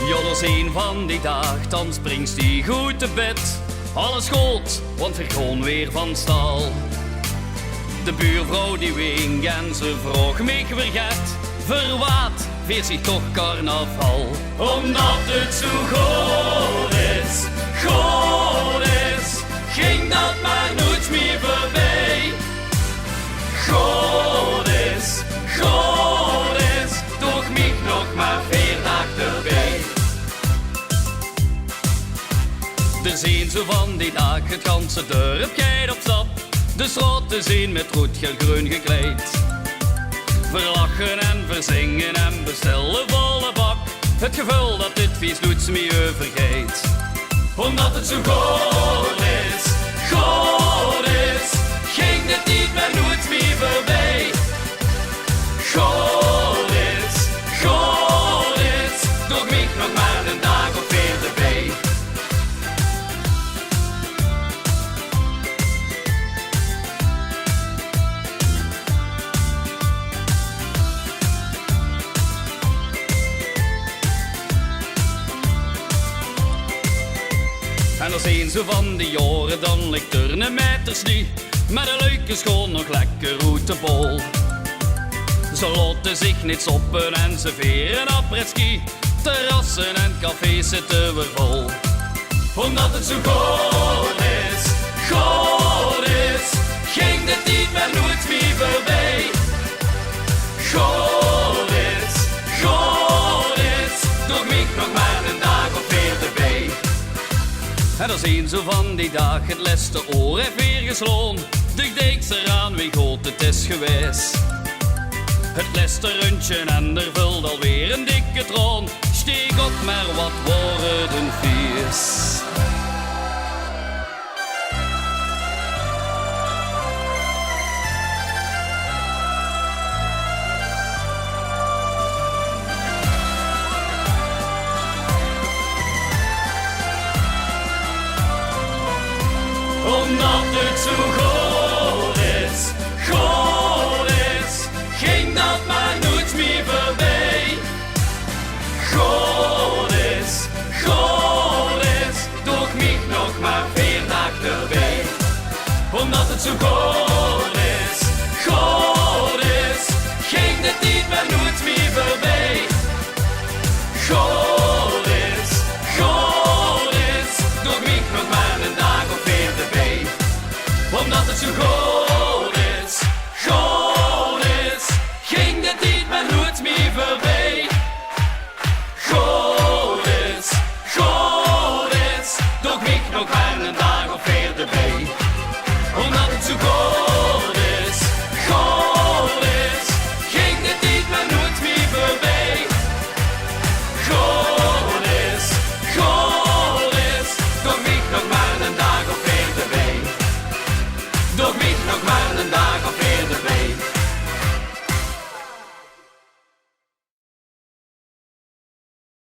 Joddels een van die dag, dan springt die goed te bed. Alles goed, want weer gewoon weer van stal. De buurvrouw die wing en ze vroeg mij verget. Verwaat, veert zich toch carnaval. Omdat het zo goed is, ging dat maar nooit meer voorbij. Goed is, toch mij nog maar 4 dagen erbij. Er zijn zo van die dag het ganse dorp kijkt op stap. De straten zijn met rood groen gekleed. Verlachen en verzingen en bestellen volle bak. Het gevoel dat dit feest nooit meer vergeet. Omdat het zo goed is, ging dit niet meer nooit meer voorbij. Goed is, toch mij nog maar een dag of 4 erbij. En er zijn zo van die jaren, dan ligt er een meters niet. Maar de leuke school nog lekker uit de bol. Ze laten zich niet stoppen en serveren après-ski. Terrassen en cafés zitten weer vol. Omdat het zo goed is, ging dit niet meer nooit meer voorbij. Goed is, toch mij nog maar een dag of 4 erbij. En er zijn zo van die dag het laatste oor heeft weer gesloten. De deeks eraan wie goed het is geweest. Het laatste rondje en er vult alweer een dikke troon. Steek op maar wat worden feest. Omdat het zo goed is, ging dat maar nooit meer voorbij. Goed is, toch mij nog maar 4 dagen erbij. Omdat het zo goed